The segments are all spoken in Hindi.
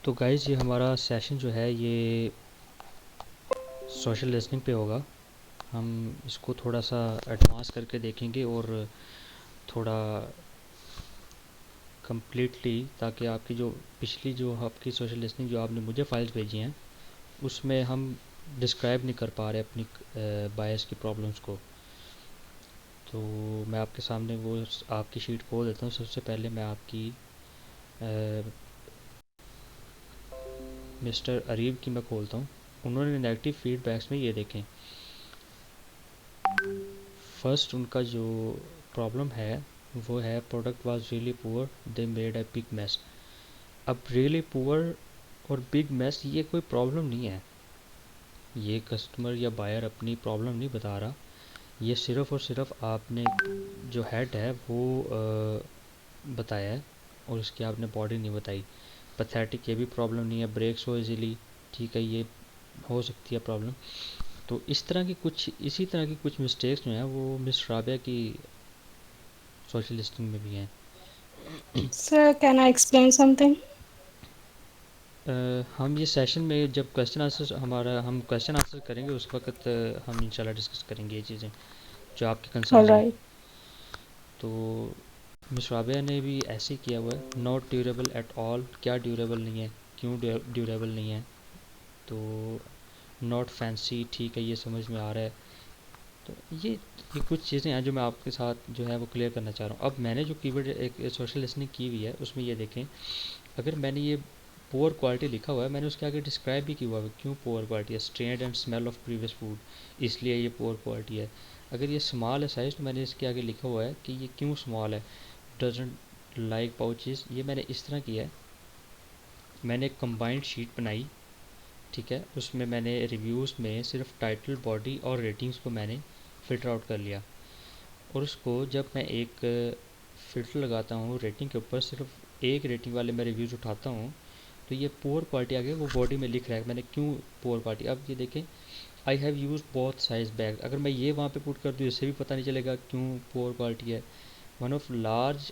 तो गाइज़ ये हमारा सेशन जो है ये सोशल लिसनिंग पे होगा। हम इसको थोड़ा सा एडवांस करके देखेंगे और थोड़ा कम्प्लीटली, ताकि आपकी जो पिछली जो आपकी सोशल लिसनिंग जो आपने मुझे फ़ाइल्स भेजी हैं उसमें हम डिस्क्राइब नहीं कर पा रहे अपनी बायस की प्रॉब्लम्स को। तो मैं आपके सामने वो आपकी शीट खोल देता हूँ। सबसे पहले मैं आपकी मिस्टर अरीब की मैं खोलता हूँ। उन्होंने नेगेटिव फीडबैक्स में ये देखें, फर्स्ट उनका जो प्रॉब्लम है वो है product was really poor, they made a big mess. अब रियली पुअर और बिग मेस ये कोई प्रॉब्लम नहीं है, ये कस्टमर या बायर अपनी प्रॉब्लम नहीं बता रहा। ये सिर्फ़ और सिर्फ आपने जो हेड है वो बताया है और उसकी आपने बॉडी नहीं बताई। पैथेटिक ये भी प्रॉब्लम नहीं है, ब्रेक्स हो इजीली, ठीक है, ये हो सकती है प्रॉब्लम। तो इसी तरह की कुछ मिस्टेक्स जो हैं वो मिस राबिया की सोशल लिस्टिंग में भी हैं। Sir, can I explain something? हम ये सेशन में जब हम क्वेश्चन आंसर करेंगे उस वक्त हम इंशाल्लाह डिस्कस करेंगे ये चीज़ें जो आपके All कंसर्न हैं। right. तो मिस राबिया ने भी ऐसे ही किया हुआ है, नॉट ड्यूरेबल एट ऑल। क्या ड्यूरेबल नहीं है, क्यों ड्यूरेबल नहीं है? तो नॉट फैंसी, ठीक है, ये समझ में आ रहा है। तो ये कुछ चीज़ें हैं जो मैं आपके साथ जो है वो क्लियर करना चाह रहा हूँ। अब मैंने जो कीवर्ड एक सोशल लिसनिंग की हुई है उसमें ये देखें, अगर मैंने ये पुअर क्वालिटी लिखा हुआ है, मैंने उसके आगे डिस्क्राइब भी किया हुआ है क्यों पुअर क्वालिटी है। Stained and smell of previous food, इसलिए ये पुअर क्वालिटी है। अगर ये स्मॉल है साइज़ तो मैंने इसके आगे लिखा हुआ है कि ये क्यों स्मॉल है। डजेंट लाइक पाउचेस, ये मैंने इस तरह किया है। मैंने एक कंबाइंड शीट बनाई, ठीक है, उसमें मैंने रिव्यूज़ में सिर्फ टाइटल, बॉडी और रेटिंग्स को मैंने फ़िल्टर आउट कर लिया। और उसको जब मैं एक फ़िल्टर लगाता हूँ रेटिंग के ऊपर, सिर्फ एक रेटिंग वाले मैं रिव्यूज़ उठाता हूँ, तो ये पुअर क्वालिटी आगे वो बॉडी में लिख रहा है मैंने क्यों पुअर क्वालिटी। अब ये देखें, I have use both size bag, अगर मैं ये वहाँ पे पुट कर दूँ इससे भी पता नहीं चलेगा क्यों पुअर क्वालिटी है। One of large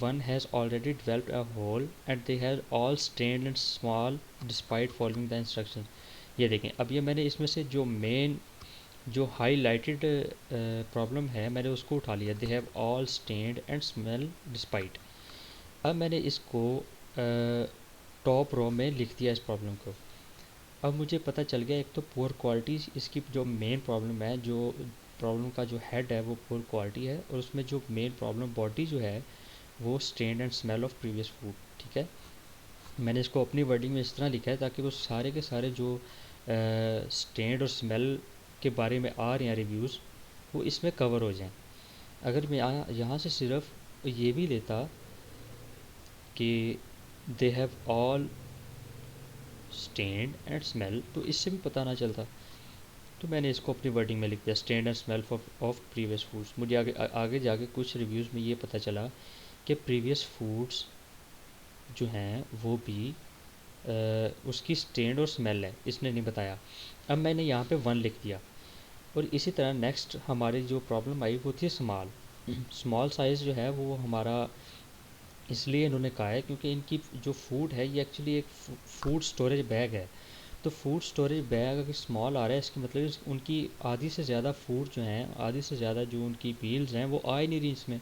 one has already developed a hole and they have all stained and small despite following the instruction. ये देखें, अब ये मैंने इसमें से जो मेन जो हाईलाइटेड प्रॉब्लम है मैंने उसको उठा लिया, they have all stained and smell despite. अब मैंने इसको टॉप रो में लिख दिया इस प्रॉब्लम को। अब मुझे पता चल गया, एक तो पुअर क्वालिटी इसकी जो मेन प्रॉब्लम है, जो प्रॉब्लम का जो हेड है वो पुअर क्वालिटी है, और उसमें जो मेन प्रॉब्लम बॉडी जो है वो stain and smell of previous food, ठीक है। मैंने इसको अपनी वर्डिंग में इस तरह लिखा है ताकि वो सारे के सारे जो स्टेंड और स्मेल के बारे में आ रहे हैं रिव्यूज़ वो इसमें कवर हो जाएं। अगर मैं यहाँ से सिर्फ ये भी लेता कि दे have all stand and smell, तो इससे भी पता ना चलता। तो मैंने इसको अपनी वर्डिंग में लिख दिया, stand and smell of previous foods. मुझे आगे जाके कुछ रिव्यूज़ में ये पता चला कि प्रीवियस फूड्स जो हैं वो भी उसकी स्टेंड और स्मेल है, इसने नहीं बताया। अब मैंने यहाँ पे वन लिख दिया। और इसी तरह नेक्स्ट हमारी जो प्रॉब्लम आई वो थी स्मॉल। स्मॉल साइज़ जो है वो हमारा इसलिए इन्होंने कहा है क्योंकि इनकी जो फूड है ये एक्चुअली एक फूड स्टोरेज बैग है। तो फूड स्टोरेज बैग अगर स्मॉल आ रहा है इसका मतलब उनकी आधी से ज़्यादा फूड जो हैं, आधी से ज़्यादा जो उनकी मील्स हैं वो आ ही नहीं रही इसमें।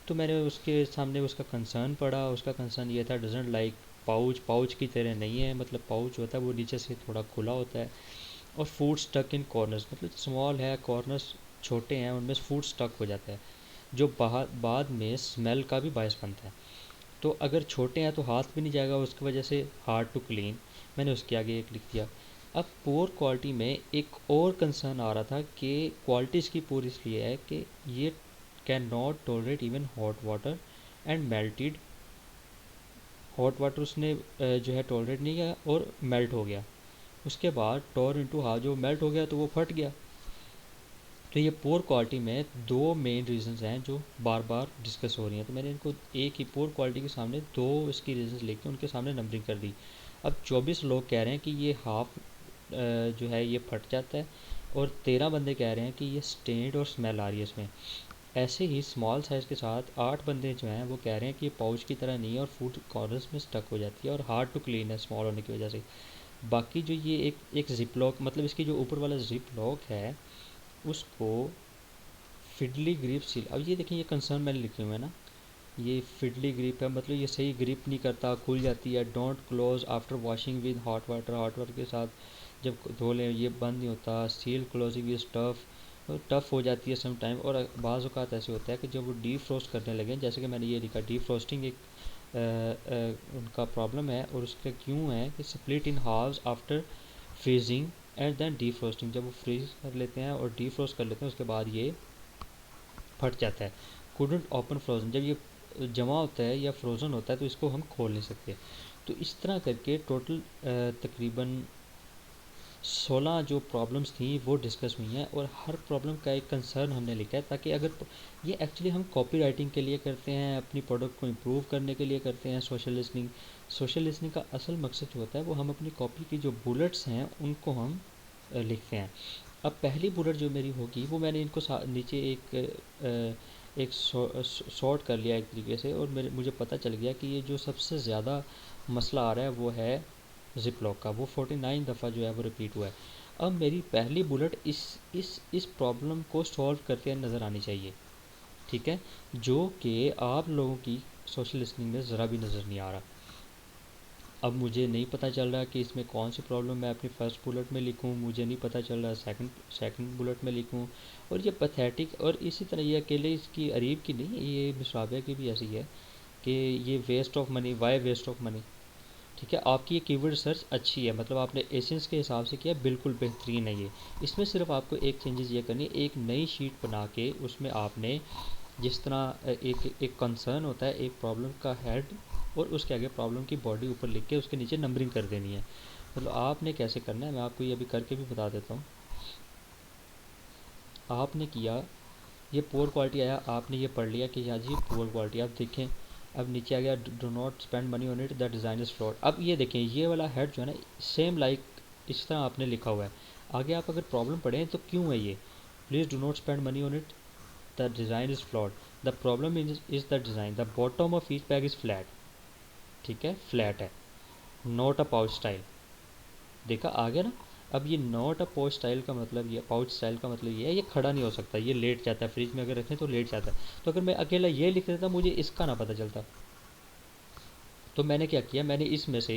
तो मैंने उसके सामने उसका कंसर्न पढ़ा, उसका कंसर्न ये था, डजेंट लाइक पाउच, पाउच की तरह नहीं है, मतलब पाउच होता है वो नीचे से थोड़ा खुला होता है। और फूड स्टक इन कॉर्नर्स, मतलब स्मॉल है, कॉर्नर्स छोटे हैं, उनमें फूड स्टक हो जाता है जो बाद में स्मेल का भी बायस बनता है। तो अगर छोटे हैं तो हाथ भी नहीं जाएगा, उसकी वजह से हार्ड टू क्लीन, मैंने उसके आगे एक लिख दिया। अब पुअर क्वालिटी में एक और कंसर्न आ रहा था कि क्वालिटी इसकी पूरी इसलिए है कि ये can not tolerate even hot water and melted. Hot water उसने जो है टॉलरेट नहीं किया और मेल्ट हो गया, उसके बाद टॉर इंटू हा जो मेल्ट हो गया तो वो फट गया। तो ये पुअर क्वालिटी में दो मेन रीजंस हैं जो बार बार डिस्कस हो रही हैं। तो मैंने इनको एक ही पुअर क्वालिटी के सामने दो इसकी रीजंस लिख के उनके सामने नंबरिंग कर दी। अब 24 लोग कह रहे हैं कि ये हाफ जो है ये फट जाता है, और 13 बंदे कह रहे हैं कि ये स्टेंड और स्मेल आ रही है इसमें। ऐसे ही स्मॉल साइज़ के साथ 8 बंदे जो हैं वो कह रहे हैं कि ये पाउच की तरह नहीं है और फूड कॉर्नर्स में स्टक हो जाती है और हार्ड टू क्लीन है स्मॉल होने की वजह से। बाकी जो ये एक ज़िप लॉक, मतलब इसकी जो ऊपर वाला ज़िप लॉक है उसको फिडली ग्रिप सील, अब ये देखें ये कंसर्न मैंने लिखे हुए हैं ना, ये फिडली ग्रिप है मतलब ये सही ग्रिप नहीं करता, खुल जाती है। Don't close after washing with hot water, hot water के साथ जब धो लें ये बंद नहीं होता। Seal closing is tough, tough हो जाती है सम टाइम। और बाज़ औक़ात ऐसे होता है कि जब वो डी फ्रोस्ट करने लगे, जैसे कि मैंने ये लिखा डी फ्रोस्टिंग एक उनका प्रॉब्लम है और उसका क्यों है कि split in halves after freezing and then defrosting, जब वो फ्रीज कर लेते हैं और डी फ्रोस्ट कर लेते हैं उसके बाद ये फट जाता है। कुडंट ओपन फ्रोज़न, जब ये जमा होता है या फ्रोज़न होता है तो इसको हम खोल नहीं सकते। तो इस तरह करके टोटल तकरीबन 16 जो प्रॉब्लम्स थी वो डिस्कस हुई हैं और हर प्रॉब्लम का एक कंसर्न हमने लिखा है, ताकि अगर ये एक्चुअली हम कॉपी राइटिंग के लिए करते हैं, अपनी प्रोडक्ट को इम्प्रूव करने के लिए करते हैं। सोशल लिसनिंग का असल मकसद जो होता है वो हम अपनी कॉपी की जो बुलेट्स हैं उनको हम लिखते हैं। अब पहली बुलेट जो मेरी होगी वो मैंने इनको नीचे एक शॉर्ट कर लिया एक तरीके से, और मुझे पता चल गया कि ये जो सबसे ज़्यादा मसला आ रहा है वो है ज़िप लॉक का। वो 49 दफ़ा जो है वो रिपीट हुआ है। अब मेरी पहली बुलेट इस प्रॉब्लम को सॉल्व करते हुए नज़र आनी चाहिए, ठीक है, जो कि आप लोगों की सोशल लिसनिंग में ज़रा भी नज़र नहीं आ रहा। अब मुझे नहीं पता चल रहा कि इसमें कौन सी प्रॉब्लम मैं अपनी फ़र्स्ट बुलेट में लिखूं, मुझे नहीं पता चल रहा सेकंड बुलेट में लिखूं। और ये पैथेटिक, और इसी तरह ये अकेले इसकी अरीब की नहीं, ये मिसराबिया की भी ऐसी है कि ये waste of money, why waste of money. ठीक है, आपकी ये कीवर्ड सर्च अच्छी है, मतलब आपने एसेंस के हिसाब से किया, बिल्कुल बेहतरीन है ये। इसमें सिर्फ आपको एक चेंजेस ये करनी है, एक नई शीट बना के उसमें आपने जिस तरह एक कंसर्न होता है, एक प्रॉब्लम का हेड और उसके आगे प्रॉब्लम की बॉडी ऊपर लिख के उसके नीचे नंबरिंग कर देनी है। मतलब आपने कैसे करना है मैं आपको ये अभी करके भी बता देता हूँ। आपने किया, ये पुअर क्वालिटी आया, आपने ये पढ़ लिया कि हाँ जी पुअर क्वालिटी, आप देखें अब नीचे आ गया do not spend money on it, the design is flawed. अब ये देखें ये वाला हेड जो है ना सेम लाइक इस तरह आपने लिखा हुआ है। आगे आप अगर प्रॉब्लम पढ़ें तो क्यों है ये, please do not spend money on it, the design is flawed, the problem is the design, the bottom of each bag is flat. ठीक है, फ्लैट है, नॉट अ पाउच स्टाइल। देखा आ गया ना। अब ये नॉट अ पाउच स्टाइल का मतलब, ये पाउच स्टाइल का मतलब ये है ये खड़ा नहीं हो सकता, ये लेट जाता है, फ्रिज में अगर रखें तो लेट जाता है। तो अगर मैं अकेला ये लिख देता मुझे इसका ना पता चलता। तो मैंने क्या किया, मैंने इसमें से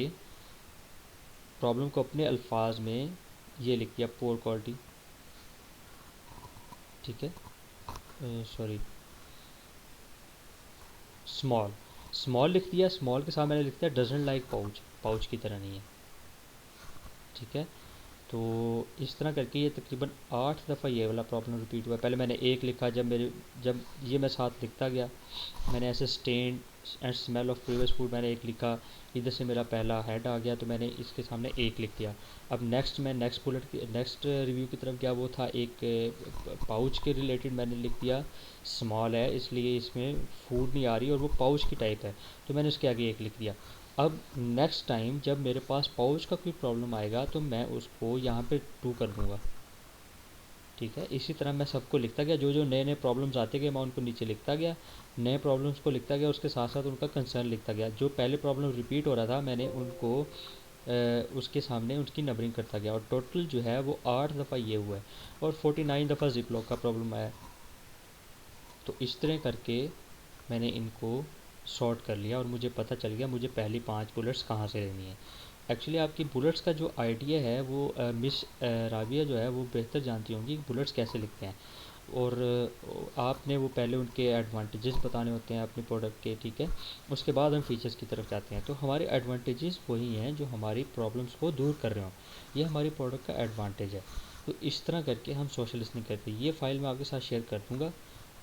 प्रॉब्लम को अपने अल्फाज में ये लिख दिया पोर क्वालिटी। ठीक है, सॉरी, स्मॉल, स्मॉल लिख दिया। स्मॉल के साथ मैंने लिख दिया डजंट लाइक पाउच, पाउच की तरह नहीं है। ठीक है, तो इस तरह करके ये तकरीबन 8 दफ़ा ये वाला प्रॉब्लम रिपीट हुआ। पहले मैंने एक लिखा, जब ये मैं साथ लिखता गया, मैंने ऐसे stain and smell of previous food मैंने एक लिखा, इधर से मेरा पहला हेड आ गया तो मैंने इसके सामने एक लिख दिया। अब नेक्स्ट बुलेट की नेक्स्ट रिव्यू की तरफ गया, वो था एक पाउच के रिलेटेड, मैंने लिख दिया स्मॉल है इसलिए इसमें फूड नहीं आ रही और वो पाउच की टाइप है, तो मैंने उसके आगे एक लिख दिया। अब नेक्स्ट टाइम जब मेरे पास पाउच का कोई प्रॉब्लम आएगा तो मैं उसको यहाँ पे 2 कर दूँगा। ठीक है, इसी तरह मैं सबको लिखता गया, जो जो नए नए प्रॉब्लम्स आते गए मैं उनको नीचे लिखता गया, नए प्रॉब्लम्स को लिखता गया, उसके साथ साथ उनका कंसर्न लिखता गया। जो पहले प्रॉब्लम रिपीट हो रहा था मैंने उनको उसके सामने उसकी नंबरिंग करता गया, और टोटल जो है वो 8 दफ़ा ये हुआ है और 49 दफ़ा जिप लॉक का प्रॉब्लम आया। तो इस तरह करके मैंने इनको सॉर्ट कर लिया और मुझे पता चल गया मुझे पहली 5 बुलेट्स कहाँ से लेनी है। एक्चुअली आपकी बुलेट्स का जो आइडिया है वो मिस राबिया जो है वो बेहतर जानती होंगी बुलेट्स कैसे लिखते हैं, और आपने वो पहले उनके एडवांटेजेस बताने होते हैं अपने प्रोडक्ट के। ठीक है, उसके बाद हम फीचर्स की तरफ जाते हैं। तो हमारे एडवांटेजेस वही हैं जो हमारी प्रॉब्लम्स को दूर कर रहे हों, ये हमारी प्रोडक्ट का एडवांटेज है। तो इस तरह करके हम सोशल लिसनिंग करते हैं। ये फ़ाइल मैं आपके साथ शेयर कर दूँगा,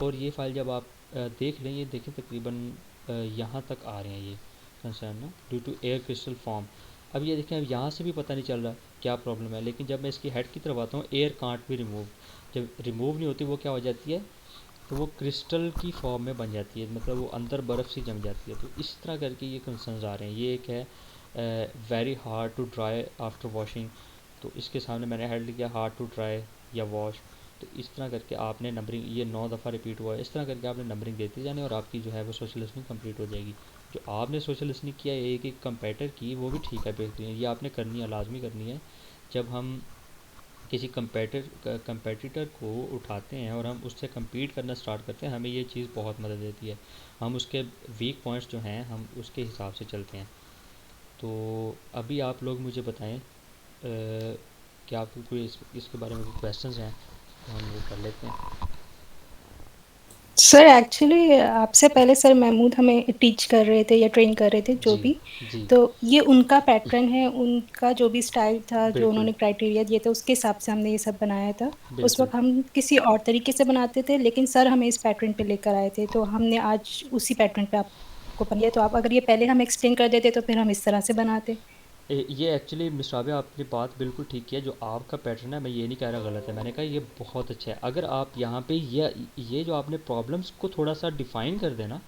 और ये फ़ाइल जब आप देख लें, ये देखें तकरीबन यहाँ तक आ रहे हैं ये कंसर्न ना due to air crystal form. अब ये देखें, अब यहाँ से भी पता नहीं चल रहा क्या प्रॉब्लम है, लेकिन जब मैं इसकी हेड की तरफ आता हूँ एयर कांट भी रिमूव, जब रिमूव नहीं होती वो क्या हो जाती है, तो वो क्रिस्टल की फॉर्म में बन जाती है, मतलब वो अंदर बर्फ़ सी जम जाती है। तो इस तरह करके ये कंसर्न्स आ रहे हैं। ये एक है very hard to dry after washing, तो इसके सामने मैंने हेड लिखा हार्ड टू ड्राई या वॉश। तो इस तरह करके आपने नंबरिंग, ये 9 दफ़ा रिपीट हुआ है, इस तरह करके आपने नंबरिंग देती जानी और आपकी जो है वो सोशल लिसनिंग कंप्लीट हो जाएगी। जो आपने सोशल लिसनिंग किया है एक एक कंपेटर की, वो भी ठीक है, बेहतरीन, ये आपने करनी है, लाजमी करनी है। जब हम किसी कंपेटिटर को उठाते हैं और हम उससे compete करना स्टार्ट करते हैं, हमें ये चीज़ बहुत मदद देती है। हम उसके वीक पॉइंट्स जो हैं हम उसके हिसाब से चलते हैं। तो अभी आप लोग मुझे बताएं, क्या आपको कोई इसके बारे में कोई क्वेश्चंस हैं तो हम वो कर लेते हैं। सर एक्चुअली आपसे पहले सर महमूद हमें टीच कर रहे थे या ट्रेन कर रहे थे जो जी भी। जी। तो ये उनका पैटर्न है, उनका जो भी स्टाइल था, जो बिल्कुल उन्होंने क्राइटेरिया दिए थे, उसके हिसाब से हमने ये सब बनाया था। उस बिल्कुल। वक्त हम किसी और तरीके से बनाते थे, लेकिन सर हमें इस पैटर्न पे लेकर आए थे, तो हमने आज उसी पैटर्न पे आपको बना दिया। तो आप अगर ये पहले हम एक्सप्लेन कर देते तो फिर हम इस तरह से बनाते। ये एक्चुअली मिस्टर आबिया आपने बात बिल्कुल ठीक किया, जो आपका पैटर्न है मैं ये नहीं कह रहा गलत है, मैंने कहा ये बहुत अच्छा है। अगर आप यहाँ पे ये जो आपने प्रॉब्लम्स को थोड़ा सा डिफ़ाइन कर देना,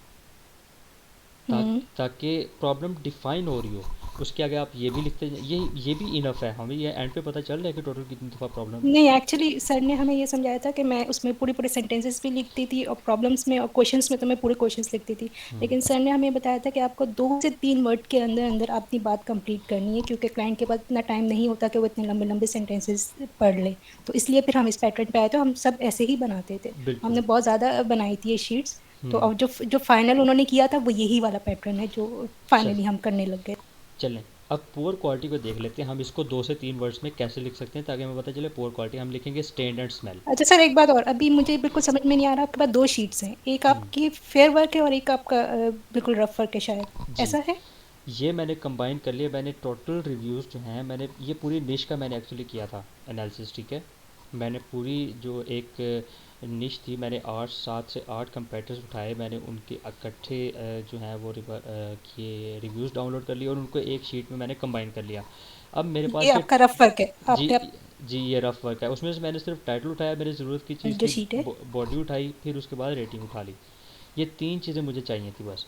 हम्म। ताकि प्रॉब्लम डिफाइन हो रही हो, उसके आगे आप ये भी लिखते ये भी इनफ है, हमें ये एंड पे पता चल रहा है कि टोटल कितनी दफ़ा प्रॉब्लम। नहीं, एक्चुअली सर ने हमें ये समझाया था कि मैं उसमें पूरे पूरे सेंटेंसेस भी लिखती थी, और प्रॉब्लम्स में और क्वेश्चंस में तो मैं पूरे क्वेश्चंस लिखती थी। लेकिन सर ने हमें बताया था कि आपको 2 से 3 वर्ड के अंदर अंदर अपनी बात कंप्लीट करनी है, क्योंकि क्लाइंट के पास इतना टाइम नहीं होता कि वो इतने लंबे लंबे सेंटेंसेस पढ़ ले। तो इसलिए फिर हम इस पैटर्न पे आए, तो हम सब ऐसे ही बनाते थे। बिल्कुल। हमने बहुत ज़्यादा बनाई थी ये शीट्स। तो हम्म। अब जो जो फाइनल उन्होंने किया था वो यही वाला पैटर्न है जो चल फाइनली हम करने लग गए। चलें, अब पुअर क्वालिटी को देख लेते हैं, हम इसको 2 से 3 वर्ड्स में कैसे लिख सकते हैं ताकि हमें पता चले। पुअर क्वालिटी हम लिखेंगे स्टेंड एंड स्मेल। अच्छा सर, एक बात और, अभी मुझे बिल्कुल समझ में नहीं आ रहा, आपके पास 2 शीट्स हैं, एक आपकी फेयर वर्क है और एक आपका बिल्कुल रफ वर्क है शायद, जी, ऐसा है? ये मैंने कंबाइन कर लिया, मैंने टोटल रिव्यूज़ जो हैं, मैंने ये पूरी निश का मैंने एक्चुअली किया था एनालिसिस, ठीक है। मैंने पूरी जो एक निश थी, मैंने 7 से 8 कंपेटर्स उठाए, मैंने उनके इकट्ठे जो हैं वो किए, रिव्यूज़ डाउनलोड कर लिए और उनको एक शीट में मैंने कंबाइन कर लिया। अब मेरे ये पास ये, आपका रफ वर्क है, जी आपने जी, ये रफ वर्क है, उसमें से मैंने सिर्फ टाइटल उठाया, मेरी ज़रूरत की चीज़ जो थी, शीट है। बॉडी उठाई, फिर उसके बाद रेटिंग उठा ली। ये 3 चीज़ें मुझे चाहिए थी बस।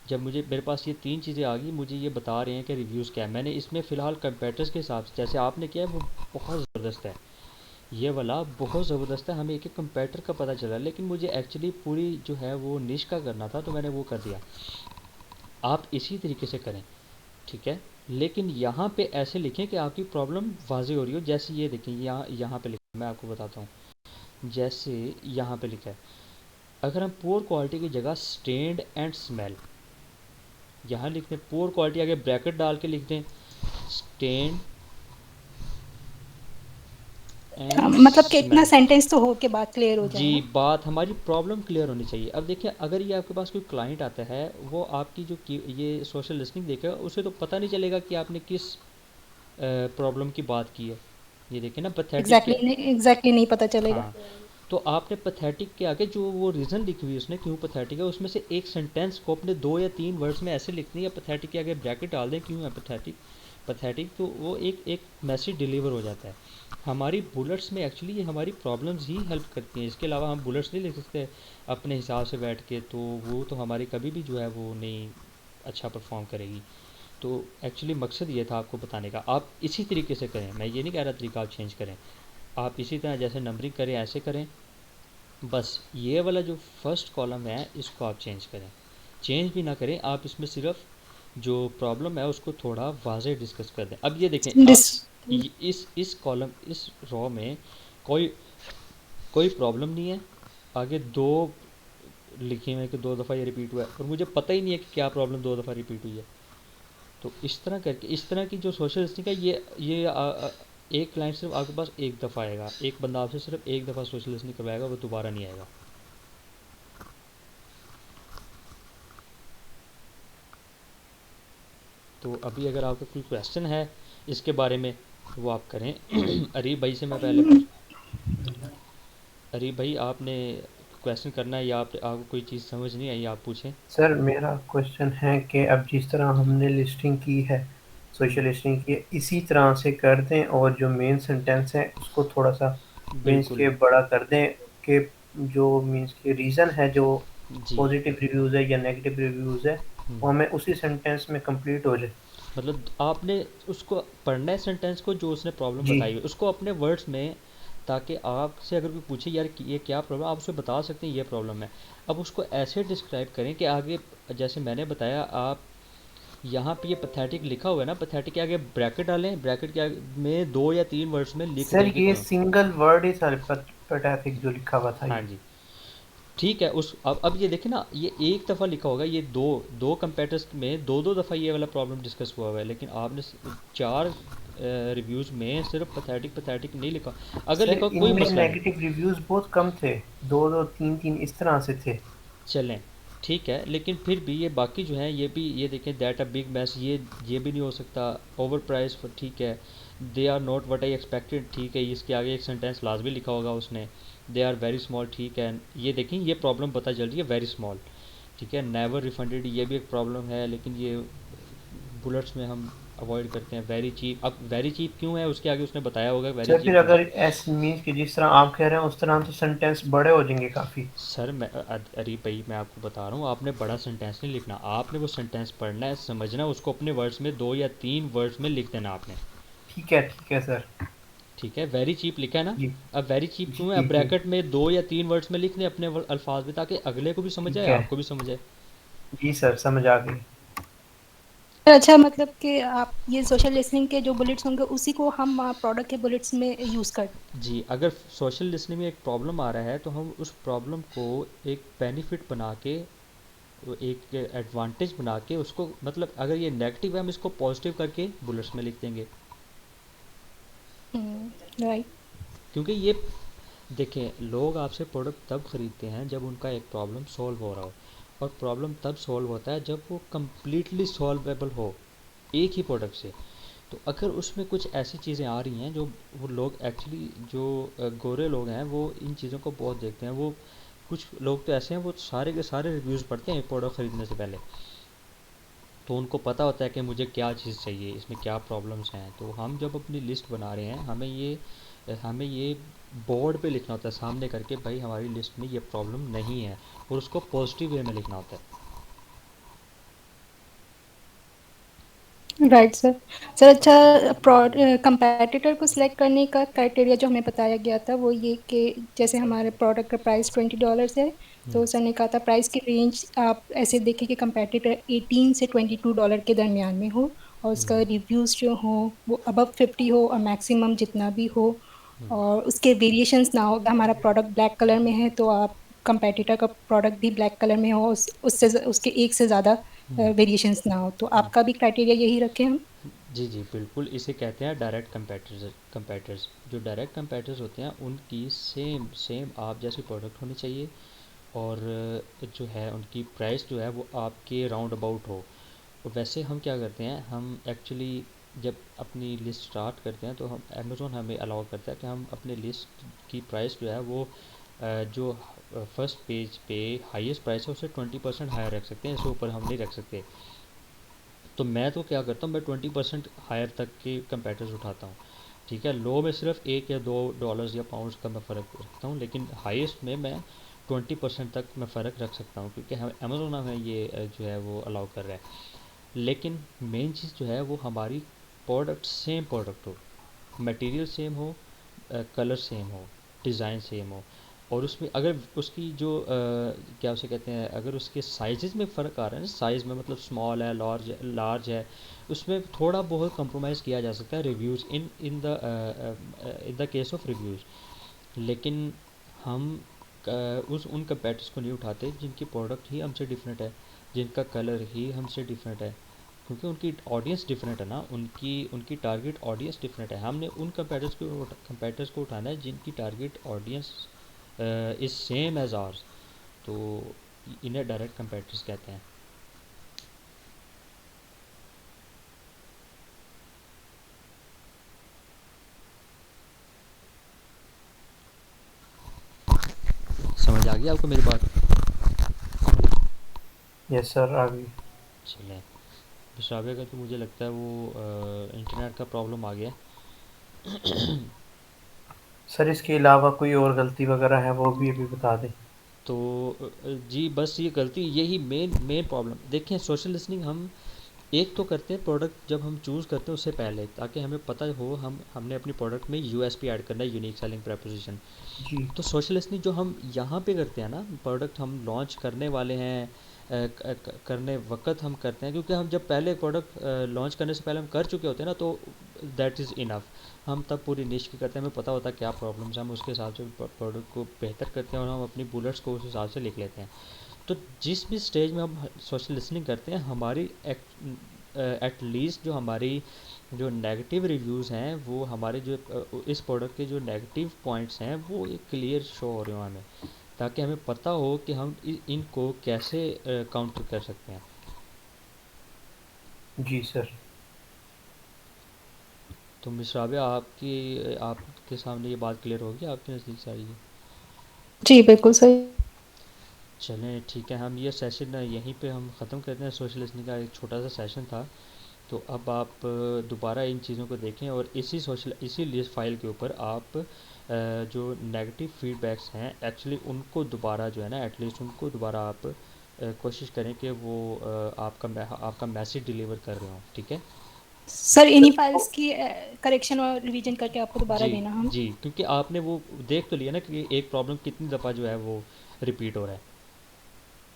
जब मुझे मेरे पास ये 3 चीज़ें आ गई, मुझे ये बता रहे हैं कि रिव्यूज़ क्या है। मैंने इसमें फ़िलहाल कंपेटर्स के हिसाब से जैसे आपने किया है वो बहुत ज़बरदस्त है, ये वाला बहुत ज़बरदस्त है, हमें एक एक कंपेटर का पता चला, लेकिन मुझे एक्चुअली पूरी जो है वो निश का करना था, तो मैंने वो कर दिया। आप इसी तरीके से करें, ठीक है। लेकिन यहाँ पे ऐसे लिखें कि आपकी प्रॉब्लम वाज़ेह हो रही हो। जैसे ये देखें, यहाँ यहाँ पे लिखा है, मैं आपको बताता हूँ। जैसे यहाँ पे लिखा है, अगर हम पुअर क्वालिटी की जगह स्टेंड एंड स्मेल यहाँ लिख दें, पुअर क्वालिटी आगे ब्रैकेट डाल के लिख दें, स्टेंड एंड मतलब कि इतना स्मेल। सेंटेंस तो हो के बात क्लियर हो जी, जाए ना। बात हमारी प्रॉब्लम क्लियर होनी चाहिए। अब देखिए, अगर ये आपके पास कोई क्लाइंट आता है, वो आपकी जो ये सोशल लिसनिंग देखेगा, उसे तो पता नहीं चलेगा कि आपने किस प्रॉब्लम की बात की है। ये देखिए ना, पथेटिक के, एग्जैक्टली नहीं पता चलेगा। हाँ, तो आपने पथेटिक के आगे जो वो रीज़न लिखी हुई है उसने क्यों पथेटिक है, उसमें से एक सेंटेंस को अपने 2 या 3 वर्ड्स में ऐसे लिखनी है, पथेटिक के आगे ब्रैकेट डाल दें क्यों है पथेटिक। पथेटिक तो वो एक एक मैसेज डिलीवर हो जाता है। हमारी बुलेट्स में एक्चुअली ये हमारी प्रॉब्लम्स ही हेल्प करती हैं, इसके अलावा हम बुलेट्स नहीं लिख सकते अपने हिसाब से बैठ के, तो वो तो हमारी कभी भी जो है वो नहीं अच्छा परफॉर्म करेगी। तो एक्चुअली मकसद ये था आपको बताने का, आप इसी तरीके से करें, मैं ये नहीं कह रहा तरीका आप चेंज करें, आप इसी तरह जैसे नंबरिंग करें ऐसे करें। बस ये वाला जो फर्स्ट कॉलम है इसको आप चेंज करें, चेंज भी ना करें, आप इसमें सिर्फ जो प्रॉब्लम है उसको थोड़ा वाज़े डिस्कस कर दें। अब ये देखें, डिस इस कॉलम, इस रो में कोई कोई प्रॉब्लम नहीं है, आगे दो लिखे हुए हैं कि 2 दफ़ा ये रिपीट हुआ है और मुझे पता ही नहीं है कि क्या प्रॉब्लम 2 दफ़ा रिपीट हुई है। तो इस तरह करके, इस तरह की जो सोशल लिसनिंग है, एक क्लाइंट सिर्फ आपके पास एक दफ़ा आएगा, एक बंदा आपसे सिर्फ एक दफ़ा सोशल लिसनिंग करवाएगा, वो दोबारा नहीं आएगा। तो अभी अगर आपका कोई क्वेश्चन है इसके बारे में वो आप करें। अरीब भाई से मैं पहले पूछ, अरीब भाई आपने क्वेश्चन करना है या आपको कोई चीज़ समझ नहीं आई, आप पूछें। सर मेरा क्वेश्चन है कि अब जिस तरह हमने लिस्टिंग की है, सोशल लिस्टिंग की है, इसी तरह से कर दें और जो मेन सेंटेंस है उसको थोड़ा सा मीन्स बिल्कुल। के बड़ा कर दें, कि जो मीन्स के रीज़न है, जो जी। पॉजिटिव रिव्यूज़ है या नेगेटिव रिव्यूज़ है, वो हम्म। हमें उसी सेंटेंस में कंप्लीट हो जाए। मतलब आपने उसको पढ़ना है सेंटेंस को, जो उसने प्रॉब्लम जी। बताई हुई उसको अपने वर्ड्स में ताकि आपसे अगर कोई पूछे यार कि ये क्या प्रॉब्लम, आप उसे बता सकते हैं ये प्रॉब्लम है। अब उसको ऐसे डिस्क्राइब करें कि आगे, जैसे मैंने बताया, आप यहाँ पे ये पैथेटिक लिखा हुआ है ना, पैथेटिक के आगे ब्रैकेट डालें, ब्रैकेट के आगे में 2 या 3 वर्ड्स में लिख सर दें कि ये क्यों। सिंगल वर्ड ही सर पैथेटिक जो लिखा हुआ था हाँ ये। जी, ठीक है। उस अब ये देखें ना, ये एक दफ़ा लिखा होगा, ये दो दो कंपेटर्स में दो दो दफ़ा ये वाला प्रॉब्लम डिस्कस हुआ हुआ है, लेकिन आपने 4 रिव्यूज़ में सिर्फ पैथेटिक पैथेटिक नहीं लिखा। अगर सर लिखा कोई इनमें मसला नहीं। नेगेटिव रिव्यूज बहुत कम थे, दो दो तीन तीन इस तरह से थे। चलें, ठीक है, लेकिन फिर भी ये बाकी जो हैं ये भी, ये देखें, दैट अ बिग मैस, ये भी नहीं हो सकता। ओवर प्राइस, ठीक है। They are not what I expected, ठीक है, इसके आगे एक सेंटेंस लाजमी लिखा होगा उसने। दे आर वेरी स्मॉल, ठीक है, ये देखें ये प्रॉब्लम पता चल रही है, वेरी स्मॉल, ठीक है। नेवर रिफंडेड, ये भी एक प्रॉब्लम है, लेकिन ये बुलेट्स में हम अवॉइड करते हैं। वेरी चीप, अब वेरी चीप क्यों है उसके आगे उसने बताया होगा वेरी सर फिर चीप क्यों है। अगर ऐसे मीन्स कि जिस तरह आप कह रहे हैं उस तरह तो सेंटेंस बड़े हो जाएंगे काफी। सर मैं अरे भाई, मैं आपको बता रहा हूँ, आपने बड़ा सेंटेंस नहीं लिखना, आपने वो सेंटेंस पढ़ना है, समझना है उसको, अपने वर्ड्स में 2 या 3 वर्ड्स में लिख देना आपने। ठीक है सर। ठीक है, वेरी चीप लिखा है ना। जी अब वेरी चीप क्यों है, जी अब जी। ब्रैकेट में 2 या 3 वर्ड्स में लिख दें अपने अल्फाज में, ताकि अगले को भी समझ ठीक आए, है। आपको भी समझ आए। जी सर समझ आ गई। अच्छा, मतलब कि आप ये सोशल लिसनिंग के जो बुलेट्स होंगे उसी को हम प्रोडक्ट के बुलेट्स में यूज़ कर। जी, अगर सोशल लिसनिंग में एक प्रॉब्लम आ रहा है तो हम उस प्रॉब्लम को एक बेनिफिट बना के, वो एक एडवांटेज बना के उसको, मतलब अगर ये नेगेटिव है हम इसको पॉजिटिव करके बुलेट्स में लिख देंगे। राइट। क्योंकि ये, देखें, लोग आपसे प्रोडक्ट तब ख़रीदते हैं जब उनका एक प्रॉब्लम सॉल्व हो रहा हो, और प्रॉब्लम तब सॉल्व होता है जब वो कम्प्लीटली सॉल्वेबल हो एक ही प्रोडक्ट से। तो अगर उसमें कुछ ऐसी चीज़ें आ रही हैं जो वो लोग एक्चुअली, जो गोरे लोग हैं वो इन चीज़ों को बहुत देखते हैं। वो कुछ लोग तो ऐसे हैं, वो सारे के सारे रिव्यूज़ पढ़ते हैं प्रोडक्ट ख़रीदने से पहले, तो उनको पता होता है कि मुझे क्या चीज़ चाहिए, इसमें क्या प्रॉब्लम्स हैं। तो हम जब अपनी लिस्ट बना रहे हैं, हमें ये बोर्ड पे लिखना होता है सामने करके, भाई हमारी लिस्ट में ये प्रॉब्लम नहीं है, और उसको पॉजिटिव वे में लिखना होता है। Right sir. सर अच्छा, कंपैटिटर को सिलेक्ट करने का क्राइटेरिया जो हमें बताया गया था वो ये कि जैसे हमारे प्रोडक्ट का प्राइस $20 है, तो सर ने कहा था प्राइस की रेंज आप ऐसे देखें कि कंपैटिटर 18 से $22 के दरमियान में हो, और उसका रिव्यूज़ जो हो वो अबव 50 हो और मैक्सिमम जितना भी हो, और उसके वेरिएशंस ना हो। अगर हमारा प्रोडक्ट ब्लैक कलर में है तो आप कंपैटिटर का प्रोडक्ट भी ब्लैक कलर में हो, उससे उसके एक से ज़्यादा वेरिएशंस ना हो। तो आपका भी क्राइटेरिया यही रखें हम। जी जी बिल्कुल, इसे कहते हैं डायरेक्ट कंपेटर्स। जो डायरेक्ट कंपेटर्स होते हैं उनकी सेम सेम आप जैसी प्रोडक्ट होनी चाहिए, और जो है उनकी प्राइस जो है वो आपके राउंड अबाउट हो। वैसे हम क्या करते हैं, हम एक्चुअली जब अपनी लिस्ट स्टार्ट करते हैं तो हम, अमेज़ोन हमें अलाउ करता है कि हम अपने लिस्ट की प्राइस जो है वो जो फर्स्ट पेज पे हाईएस्ट प्राइस है उससे 20% हायर रख सकते हैं, इससे ऊपर हम नहीं रख सकते। तो मैं तो क्या करता हूँ, मैं 20% हायर तक के कंपेटर्स उठाता हूँ। ठीक है, लो में सिर्फ $1 या $2 या पाउंड्स का मैं फ़र्क रखता हूँ, लेकिन हाईएस्ट में मैं 20% तक मैं फ़र्क रख सकता हूँ, क्योंकि हम अमेज़ोन हमें ये जो है वो अलाउ कर रहा है। लेकिन मेन चीज़ जो है वो हमारी प्रोडक्ट सेम प्रोडक्ट हो, मटेरियल सेम हो, कलर सेम हो, डिज़ाइन सेम हो, और उसमें अगर उसकी जो क्या उसे कहते हैं, अगर उसके साइज़ में फ़र्क आ रहा है ना, साइज़ में मतलब स्मॉल है, लार्ज है, उसमें थोड़ा बहुत कंप्रोमाइज़ किया जा सकता है reviews, in the case of reviews. लेकिन हम उस उन कंपेटर्स को नहीं उठाते जिनकी प्रोडक्ट ही हमसे डिफरेंट है, जिनका कलर ही हमसे डिफरेंट है, क्योंकि उनकी ऑडियंस डिफरेंट है ना, उनकी उनकी टारगेट ऑडियंस डिफरेंट है। हमने उन कंपेटर्स को उठाना है जिनकी target audience is same age ours. तो इन्हें डायरेक्ट कंपेटर्स कहते हैं। समझ आ गई आपको मेरी बात? यस सर आ गई। चलें, बिशाबे का तो मुझे लगता है वो इंटरनेट का प्रॉब्लम आ गया। सर इसके अलावा कोई और गलती वगैरह है वो भी अभी बता दें। तो जी बस ये गलती, यही मेन मेन प्रॉब्लम। देखें, सोशल लिसनिंग हम एक तो करते हैं प्रोडक्ट जब हम चूज़ करते हैं उससे पहले, ताकि हमें पता हो हमने अपनी प्रोडक्ट में यूएसपी ऐड करना है, यूनिक सेलिंग प्रपोजिशन। जी तो सोशल लिसनिंग जो हम यहाँ पे करते हैं ना, प्रोडक्ट हम लॉन्च करने वाले हैं, करने वक्त हम करते हैं, क्योंकि हम जब पहले प्रोडक्ट लॉन्च करने से पहले हम कर चुके होते हैं ना, तो दैट इज़ इनफ। हम तब पूरी निश की करते हैं, हमें पता होता है क्या प्रॉब्लम्स हैं, हम उसके हिसाब से प्रोडक्ट को बेहतर करते हैं और हम अपनी बुलेट्स को उस हिसाब से लिख लेते हैं। तो जिस भी स्टेज में हम सोशल लिसनिंग करते हैं, हमारी एट लीस्ट जो हमारी जो नेगेटिव रिव्यूज़ हैं, वो हमारे जो इस प्रोडक्ट के जो नेगेटिव पॉइंट्स हैं वो एक क्लियर शो हो रहे हो हमें, ताकि हमें पता हो कि हम इनको कैसे काउंटर कर सकते हैं। जी सर। तो मिस्टर आबिया, आपके सामने ये बात क्लियर होगी, आपके नज़दीक से आई है? जी बिल्कुल सही। चलें ठीक है, हम ये सेशन यहीं पे हम ख़त्म करते हैं। सोशल लिसनिंग का एक छोटा सा सेशन था। तो अब आप दोबारा इन चीज़ों को देखें और इसी लिस्ट फाइल के ऊपर आप जो नेगेटिव फीडबैक्स हैं एक्चुअली उनको दोबारा जो है ना, एटलीस्ट उनको दोबारा आप कोशिश करें कि वो आपका मैसेज डिलीवर कर रहे हो, ठीक है? सर इन्हीं फाइल्स की करेक्शन और रिवीजन करके आपको दोबारा जी देना हम। जी, क्योंकि आपने वो देख तो लिया ना कि एक प्रॉब्लम कितनी दफ़ा जो है वो रिपीट हो रहा है।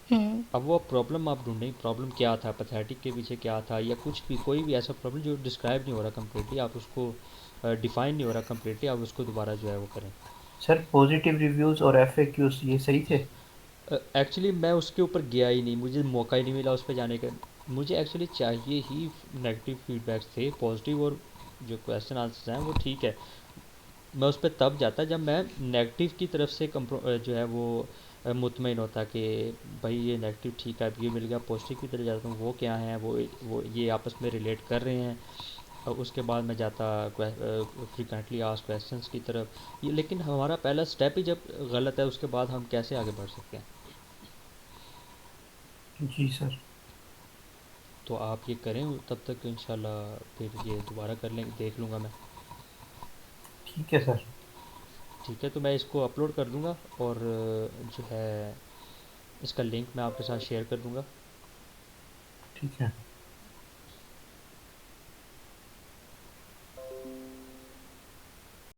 हम्म। अब वो प्रॉब्लम आप ढूंढें, प्रॉब्लम क्या था, पैथेटिक के पीछे क्या था, या कुछ भी कोई भी ऐसा प्रॉब्लम जो डिस्क्राइब नहीं हो रहा कम्प्लीटली, आप उसको डिफ़ाइन नहीं हो रहा कम्प्लीटली, आप उसको दोबारा जो है वो करें। सर पॉजिटिव रिव्यूज़ और एफएक्यूज़ ये सही थे? एक्चुअली मैं उसके ऊपर गया ही नहीं, मुझे मौका ही नहीं मिला उस पर जाने का। मुझे एक्चुअली चाहिए ही नेगेटिव फीडबैक्स थे, पॉजिटिव और जो क्वेश्चन आंसर्स हैं वो ठीक है। मैं उस पर तब जाता जब मैं नेगेटिव की तरफ से जो है वो मुतमईन होता कि भाई ये नेगेटिव ठीक है, अब ये मिल गया। पॉजिटिव की तरफ जाता हूँ, वो क्या है, वो ये आपस में रिलेट कर रहे हैं। और उसके बाद मैं जाता फ्रिक्वेंटली आस्क्ड क्वेश्चंस की तरफ। ये लेकिन हमारा पहला स्टेप ही जब गलत है, उसके बाद हम कैसे आगे बढ़ सकते हैं? जी सर। तो आप ये करें, तब तक इंशाल्लाह फिर ये दोबारा कर लेंगे, देख लूँगा मैं। ठीक है सर। ठीक है, तो मैं इसको अपलोड कर दूँगा और जो है इसका लिंक मैं आपके साथ शेयर कर दूँगा। ठीक है।